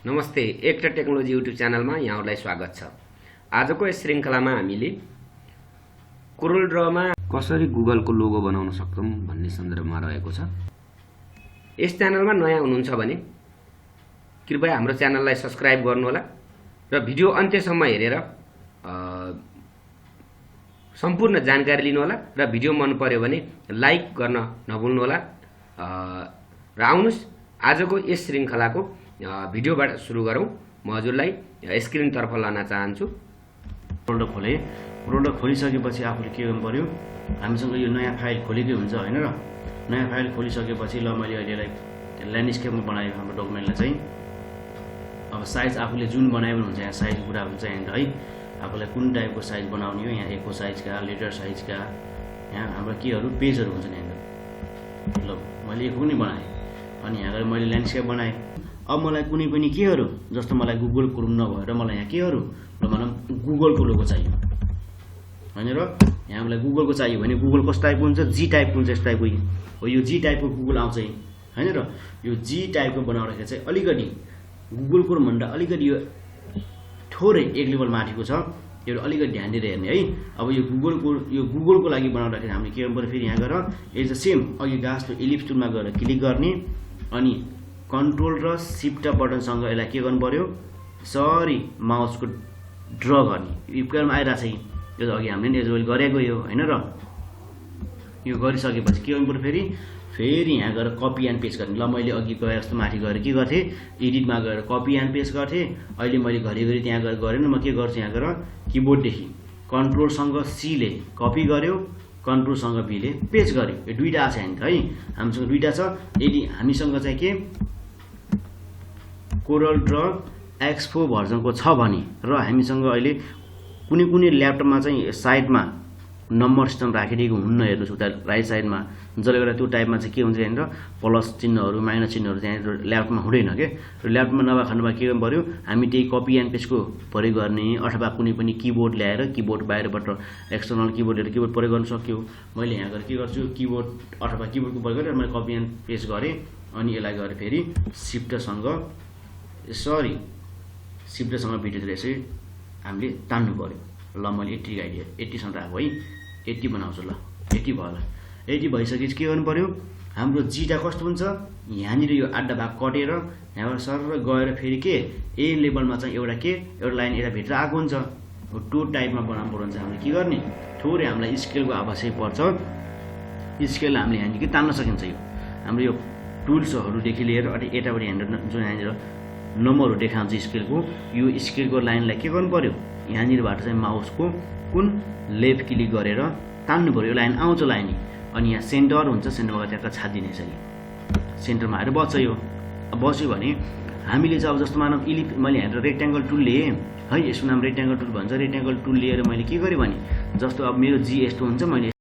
नमस्ते एक technology YouTube च्यानलमा यहाँहरूलाई स्वागत छ। आजको यस श्रृङ्खलामा हामीले कोरलड्रमा कसरी गुगलको लोगो बनाउन सक्छौं भन्ने सन्दर्भमा रहेको छ। यस च्यानलमा नयाँ हुनुहुन्छ भने कृपया हाम्रो च्यानललाई सब्स्क्राइब गर्नुहोला र भिडियो अन्त्यसम्म हेरेर सम्पूर्ण जानकारी लिनुहोला र भिडियो मन पर्यो भने लाइक गर्न नभुल्नुहोला। र आउनुस् आजको यस श्रृङ्खलाको भिडियोबाट सुरु गरौँ। म हजुरलाई स्क्रिनतर्फ लान चाहन्छु। कोरलड्रा खोलिसकेपछि आफूले के गर्नु पर्यो, हामीसँग यो नयाँ फाइल खोलेकै हुन्छ हैन र। नयाँ फाइल खोलिसकेपछि ल मैले अहिले ल्यान्डस्केपमा बनाएको हाम्रो डकुमेन्टलाई चाहिँ अब साइज आफूले जुन बनाए पनि हुन्छ, यहाँ साइजको कुरा हुन्छ यहाँ है। आफूलाई कुन टाइपको साइज बनाउने हो, यहाँ A4 साइजका, लेटर साइजका, यहाँ हाम्रो केहरू पेजहरू हुन्छ यहाँ। ल मैले एक पनि बनाएँ अनि यहाँ गएर मैले ल्यान्डस्केप बनाएँ। अब मलाई कुनै पनि केहरू जस्तो मलाई गुगल क्रोम नभएर मलाई यहाँ केहरू ल भनौँ गुगलको लोगो चाहियो हैन र। यहाँ मलाई गुगलको चाहियो भने गुगल कस्तो टाइपको हुन्छ, जी टाइपको हुन्छ, यस्तो टाइपको हो। यो जी टाइपको गुगल आउँछ हैन र। यो जी टाइपको बनाउँदाखेरि चाहिँ अलिकति गुगल क्रोम भन्दा अलिकति यो थोरै एक लेभल माथिको छ। यो अलिकति ध्यान दिएर हेर्ने है। अब यो गुगलको लागि बनाउँदाखेरि हामीले के गर्नु पर्यो, फेरि यहाँ गएर इज द सेम अघि गाँसको इलिप्स टुलमा गएर क्लिक गर्ने अनि कन्ट्रोल र शिफ्ट बटनसँग यसलाई के गर्नु पर्यो, सरी माउसको ड्र गर्ने। इक्वलमा आइरहेछ यो अघि हामीले एजुअल गरेको यो हैन र। यो गरिसकेपछि के गर्नु पर्यो, फेरि यहाँ गएर कपी एन्ड पेस्ट गर्ने। ल मैले अघि गए जस्तो माथि गएर के गर्थेँ, एडिटमा गएर कपी एन्ड पेस्ट गर्थेँ। अहिले मैले घरिघरि त्यहाँ गएर गरेन, म के गर्छु यहाँ गएर किबोर्डदेखि कन्ट्रोलसँग सीले कपी गर्यो, कन्ट्रोलसँग बीले पेस्ट गर्यो। यो दुईटा आछ है, हामीसँग दुईटा छ। यदि हामीसँग चाहिँ के कोरलड्रा X4 भर्जनको छ भने र हामीसँग अहिले कुनै ल्यापटपमा चाहिँ साइडमा नम्बर सिस्टम राखिदिएको हुन्न, हेर्नुहोस् उता राइट साइडमा, जसले गर्दा त्यो टाइपमा चाहिँ के हुन्छ यहाँनिर प्लस चिन्हहरू माइनस चिन्हहरू त्यहाँनिर ल्यापटपमा हुँदैन के। र ल्यापटपमा नभएखण्डमा के गर्नु पऱ्यो, हामी त्यही कपी एन्ड पेस्टको प्रयोग गर्ने अथवा कुनै पनि किबोर्ड ल्याएर किबोर्ड बाहिरबाट एक्सटर्नल किबोर्ड लिएर किबोर्ड प्रयोग गर्न सक्यो। मैले यहाँ गएर के गर्छु, किबोर्ड अथवा किबोर्डको प्रयोग गरेर मैले कपी एन्ड पेस्ट गरेँ अनि यसलाई गएर फेरि शिफ्टसँग भिडियोतिर यसरी हामीले तान्नु पऱ्यो। ल मैले 80 आइडिया 80सँग राखेको है, 80 बनाउँछु। ल 80 भयो। ल 80 भइसकेपछि के गर्नु पऱ्यो, हाम्रो जीटा कस्तो हुन्छ, यहाँनिर यो आधा भाग कटेर यहाँबाट सर गएर फेरि के ए लेभलमा चाहिँ एउटा लाइन यता भित्र आएको हुन्छ। टो टाइपमा बनाउनु पर्छ। हामीले के गर्ने, थोरै हामीलाई स्केलको आवश्यक पर्छ। स्केल हामीले यहाँनिर के तान्न सकिन्छ। यो हाम्रो यो टुल्सहरूदेखि लिएर यताबाट यहाँनिर जुन यहाँनिर नम्बरहरू देखाउँछ स्केलको, यो स्केलको लाइनलाई के गर्नु पर्यो, यहाँनिरबाट चाहिँ माउसको कुन लेफ्ट क्लिक गरेर तान्नु पर्यो। यो लाइन आउँछ लाइन अनि यहाँ सेन्टर हुन्छ, सेन्टरमा त्यहाँ छादिने यसरी सेन्टरमा आएर बस्छ। यो बस्यो भने हामीले चाहिँ अब जस्तो मानव मैले यहाँनिर रेक्ट्याङ्गल टुल लिएँ है, यसको नाम रेक्ट्याङ्गल टुल भन्छ। रेक्ट्याङ्गल टुल लिएर मैले के गरेँ भने जस्तो अब मेरो जी यस्तो हुन्छ, मैले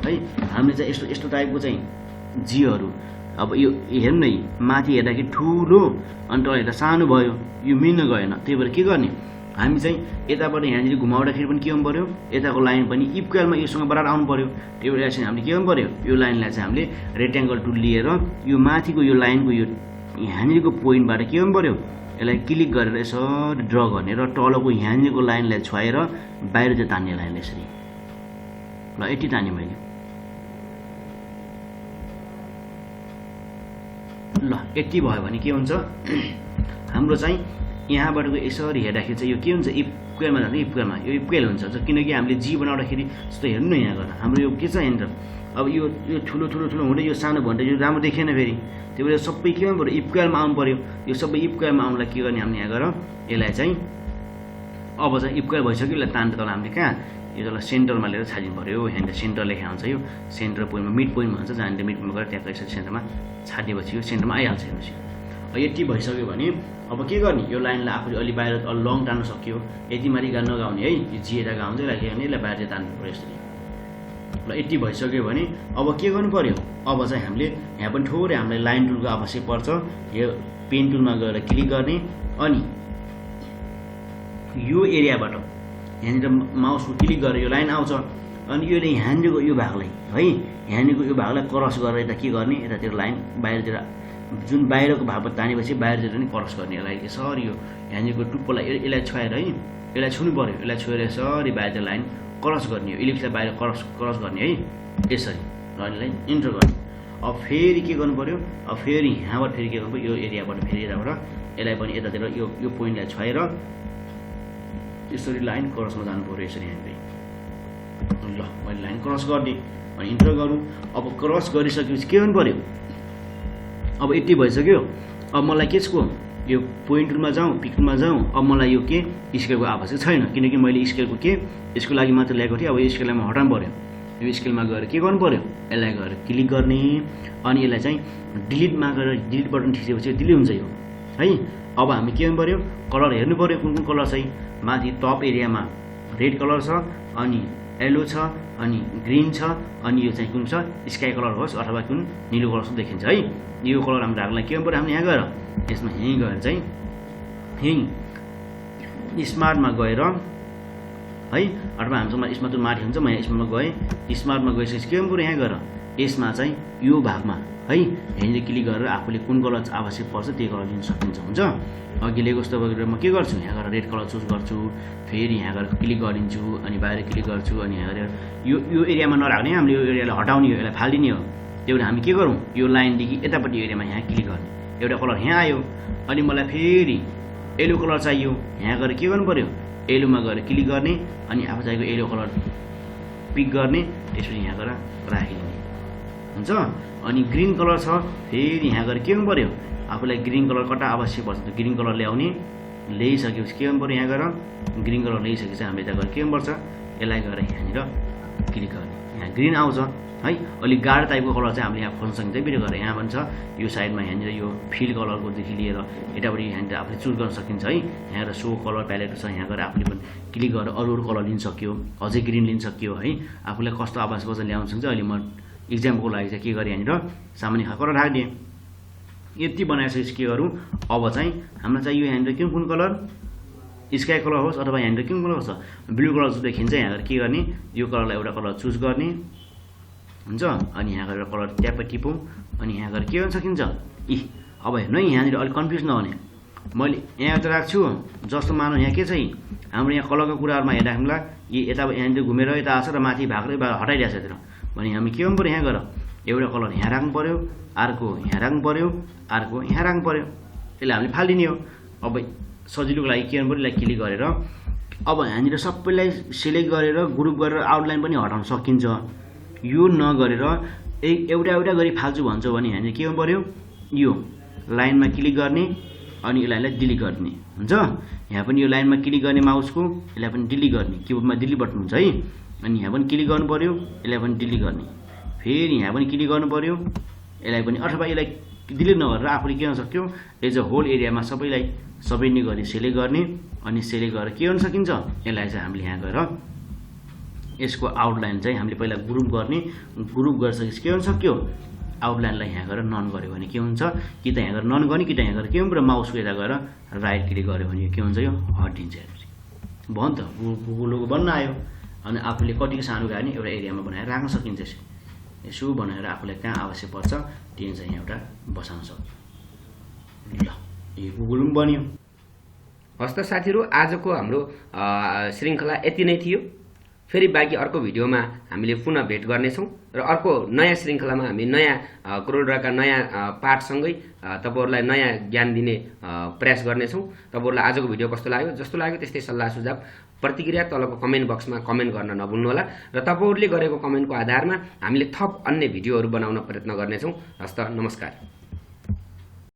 है हामीले चाहिँ यस्तो टाइपको चाहिँ जीहरू अब यो हेर्नु है, माथि हेर्दाखेरि ठुलो अनि तल हेर्दा सानो भयो, यो मिल्न गएन। त्यही भएर के गर्ने, हामी चाहिँ यताबाट यहाँनिर घुमाउँदाखेरि पनि के गर्नु पऱ्यो, यताको लाइन पनि इक्वलमा योसँग बराबर आउनु पऱ्यो। त्यही भएर चाहिँ हामीले के गर्नु पऱ्यो, यो लाइनलाई चाहिँ हामीले रेक्ट्याङ्गल टुल लिएर यो माथिको यो लाइनको यो यहाँनिरको पोइन्टबाट के गर्नु पऱ्यो, यसलाई क्लिक गरेर यसरी ड्र गर्ने र तलको यहाँनिरको लाइनलाई छोएर बाहिर चाहिँ तान्ने लाइनलाई यसरी। ल 80 तान्ने मैले। ल 80 भयो भने के हुन्छ, हाम्रो चाहिँ यहाँबाटको यसरी हेर्दाखेरि चाहिँ यो के हुन्छ, इक्वलमा जान्छ। इक्वलमा यो इक्वल हुन्छ किनकि हामीले जी बनाउँदाखेरि जस्तो हेर्नु न यहाँ गएर हाम्रो यो के छ यहाँनिर, अब यो ठुलो हुँदै यो सानो भन्दा यो राम्रो देखेन फेरि। त्यही भएर सबै के गर्नु पऱ्यो, इक्वलमा आउनु पऱ्यो। यो सबै इक्वलमा आउनुलाई के गर्ने, हामीले यहाँ गएर यसलाई चाहिँ अब चाहिँ इक्वल भइसक्यो। यसलाई तान्नु तल हामीले कहाँ यो तल सेन्टरमा लिएर छादिनु पऱ्यो। यहाँनिर सेन्टर लेखा हुन्छ, यो सेन्टर पोइन्टमा मिड पोइन्टमा हुन्छ, जहाँनिर मिड पोइन्टमा गएर त्यहाँ यसरी सेन्टरमा छाडिएपछि यो सेन्टरमा आइहाल्छ। हेर्नुहोस् 80 भइसक्यो भने अब के गर्ने, यो लाइनलाई आफूले अलि बाहिर लङ तान्नु सक्यो। यति माथि नगाउने है, यो जी यता गाउँछ, यसलाई के गर्ने, यसलाई बाहिर चाहिँ तान्नु पऱ्यो यसरी। ल 80 भइसक्यो भने अब के गर्नु पऱ्यो, अब चाहिँ हामीले यहाँ पनि थोरै हामीलाई लाइन टुलको आवश्यक पर्छ। यो पेन टुलमा गएर क्लिक गर्ने अनि यो एरियाबाट यहाँनिर माउसको क्लिक गरेर यो लाइन आउँछ अनि योले यहाँनिरको यो भागलाई है यहाँनिरको यो भागलाई क्रस गरेर यता के गर्ने यतातिर लाइन बाहिरतिर जुन बाहिरको भागबाट तानेपछि बाहिरतिर नि क्रस गर्ने यसलाई यसरी यो यहाँनिरको टुप्पोलाई यसलाई छोएर है यसलाई छुनु पर्यो यसलाई छोएर यसरी बाहिरतिर लाइन क्रस गर्ने हो इलिप्सलाई बाहिर क्रस गर्ने है यसरी र यसलाई इन्टर गर्ने अब फेरि के गर्नु पर्यो अब फेरि यहाँबाट फेरि के गर्नु पर्यो यो एरियाबाट फेरि यताबाट यसलाई पनि यतातिर यो पोइन्टलाई छोएर यसरी लाइन क्रसमा जानु पर्यो यसरी यहाँनिर ल मैले लाइन क्रस गरिदिएँ अनि इन्टर गरौँ अब क्रस गरिसकेपछि के गर्नु पर्यो अब यति भइसक्यो अब मलाई केको यो पोइन्ट टुलमा जाउँ पिक टुलमा जाउँ अब मलाई यो के स्केलको आवश्यक छैन किनकि मैले स्केलको के यसको लागि मात्र ल्याएको थिएँ अब यो स्केललाई म हटाउनु पर्यो यो स्केलमा गएर के गर्नु पर्यो यसलाई गएर क्लिक गर्ने अनि यसलाई चाहिँ डिलिटमा गएर डिलिट बटन थिचेपछि डिलिट हुन्छ यो है अब हामी के गर्नु पर्यो कलर हेर्नु पर्यो कुन कुन कलर चाहिँ माथि टप एरियामा रेड कलर छ अनि येलो छ अनि ग्रिन छ अनि यो चाहिँ कुन छ स्काई कलर होस् अथवा कुन निलो कलर जस्तो देखिन्छ है यो कलर हाम्रो ढाक्नलाई के गर्नु पर्यो हामीले यहाँ गएर यसमा यहीँ गएर चाहिँ यहीँ स्मार्टमा गएर है अथवा हामीसँग यसमा त माथि हुन्छ म यहाँ यसमा गएँ स्मार्टमा गइसकेपछि के गर्नु पर्यो यहाँ गएर यसमा चाहिँ यो भागमा है यहाँनिर क्लिक गरेर आफूले कुन कलर आवश्यक पर्छ त्यही कलर लिन सकिन्छ हुन्छ अघिले कस्तो गरेर म के गर्छु यहाँ गएर रेड कलर चुज गर्छु फेरि यहाँ गएर क्लिक गरिदिन्छु अनि बाहिर क्लिक गर्छु अनि यहाँ गरेर यो एरियामा नराख्ने हामीले यो एरियालाई हटाउने हो यसलाई फालिदिने हो त्यही भएर हामी के गरौँ यो लाइनदेखि यतापट्टि एरियामा यहाँ क्लिक गर्ने एउटा कलर यहाँ आयो अनि मलाई फेरि येलो कलर चाहियो यहाँ गएर के गर्नु पर्यो येलोमा गएर क्लिक गर्ने अनि आफू चाहिएको येलो कलर पिक गर्ने त्यसपछि यहाँ गएर राखिदिने हुन्छ अनि ग्रिन कलर छ फेरि यहाँ गएर के गर्नु पर्यो आफूलाई ग्रिन कलर कता आवश्यक पर्छ त्यो ग्रिन कलर ल्याउने ल्याइसकेपछि के गर्नु पर्यो यहाँ गएर ग्रिन कलर ल्याइसकेपछि हामीले यता गएर के गर्नुपर्छ यसलाई गएर यहाँनिर क्लिक गर्ने यहाँ ग्रिन आउँछ है अलिक गाढो टाइपको कलर चाहिँ हामीले यहाँ खोज्न सकिन्छ भिडियो गरेर यहाँ भन्छ यो साइडमा यहाँनिर यो फिल कलरकोदेखि लिएर यतापट्टि यहाँनिर आफूले चुज गर्न सकिन्छ है यहाँ गएर सो कलर प्यालेट छ यहाँ गएर आफूले पनि क्लिक गरेर अरू अरू कलर लिन सक्यो अझै ग्रिन लिन सक्यो है आफूलाई कस्तो आवश्यक पर्छ ल्याउन सक्छ अहिले म इक्जामको लागि चाहिँ के गरेँ यहाँनिर सामान्य खालको कलर राखिदिएँ यति बनाइसकेपछि के गरौँ अब चाहिँ हामीलाई चाहिँ यो यहाँनिर कुन कलर स्काई कलर होस् अथवा यहाँनिर कुन कलर छ ब्लू कलर जस्तो देखिन्छ यहाँ गएर के गर्ने यो कलरलाई एउटा कलर चुज गर्ने हुन्छ अनि यहाँ गएर कलर ट्यापै टिपौँ अनि यहाँ गएर के गर्न सकिन्छ अब हेर्नु है यहाँनिर अलिक कन्फ्युज नहुने मैले यहाँ त राख्छु जस्तो मानौँ यहाँ के चाहिँ हाम्रो यहाँ कलरको कुराहरूमा हेर्दा यता यहाँनिर घुमेर यता आएको छ र माथि भाग हटाइरहेको छ यतिर भने हामी के गर्नु पऱ्यो यहाँ गएर एउटा कलर यहाँ राख्नु पऱ्यो अर्को यहाँ राख्नु पऱ्यो अर्को यहाँ राख्नु पऱ्यो त्यसलाई हामीले फालिदिने हो अब सजिलोको लागि के गर्नु पऱ्यो यसलाई क्लिक गरेर अब यहाँनिर सबैलाई सिलेक्ट गरेर ग्रुप गरेर आउटलाइन पनि हटाउन सकिन्छ यो नगरेर एउटा एउटा गरी फाल्छु भन्छ भने यहाँनिर के गर्नु पऱ्यो यो लाइनमा क्लिक गर्ने अनि यसलाई डिलिट गर्ने हुन्छ यहाँ पनि यो लाइनमा क्लिक गर्ने माउसको यसलाई पनि डिलिट गर्ने किबोर्डमा डिलिट बटन हुन्छ है अनि यहाँ पनि क्लिक गर्नु पऱ्यो यसलाई पनि डिलिट गर्ने फेरि यहाँ पनि क्लिक गर्नु पऱ्यो यसलाई पनि अथवा यसलाई डिलिट नगरेर आफूले के गर्न सक्यो एज अ होल एरियामा सबै नै गरी सिलेक्ट गर्ने अनि सिलेक्ट गरेर के गर्न सकिन्छ यसलाई चाहिँ हामीले यहाँ गएर यसको आउटलाइन चाहिँ हामीले पहिला ग्रुप गर्ने ग्रुप गरिसकेपछि के गर्न सक्यो आउटलाइनलाई यहाँ गएर नन गऱ्यो भने के हुन्छ कि त यहाँ गएर नन गर्ने कि त यहाँ गएर के हुन्छ माउसको यता गएर राइट क्लिक गऱ्यो भने के हुन्छ यो हटिन्छ भयो नि त लोगो बन्न आयो अनि आफूले कतिको सानो गाडी एउटा एरियामा बनाएर राख्न सकिन्छ यसो बनाएर आफूलाई कहाँ आवश्यक पर्छ त्यो चाहिँ एउटा बसाउन सक्छ ल यो गुगल पनि बन्यो हस्त साथीहरू आजको हाम्रो श्रृङ्खला यति नै थियो फेरि बाँकी अर्को भिडियोमा हामीले पुनः भेट गर्नेछौँ र अर्को नयाँ श्रृङ्खलामा हामी नयाँ कोरलड्राका नयाँ पाठसँगै तपाईँहरूलाई नयाँ ज्ञान दिने प्रयास गर्नेछौँ तपाईँहरूलाई आजको भिडियो कस्तो लाग्यो जस्तो लाग्यो त्यस्तै सल्लाह सुझाव प्रतिक्रिया तलको कमेन्ट बक्समा कमेन्ट गर्न नभुल्नुहोला र तपाईँहरूले गरेको कमेन्टको आधारमा हामीले थप अन्य भिडियोहरू बनाउन प्रयत्न गर्नेछौँ हस्त नमस्कार।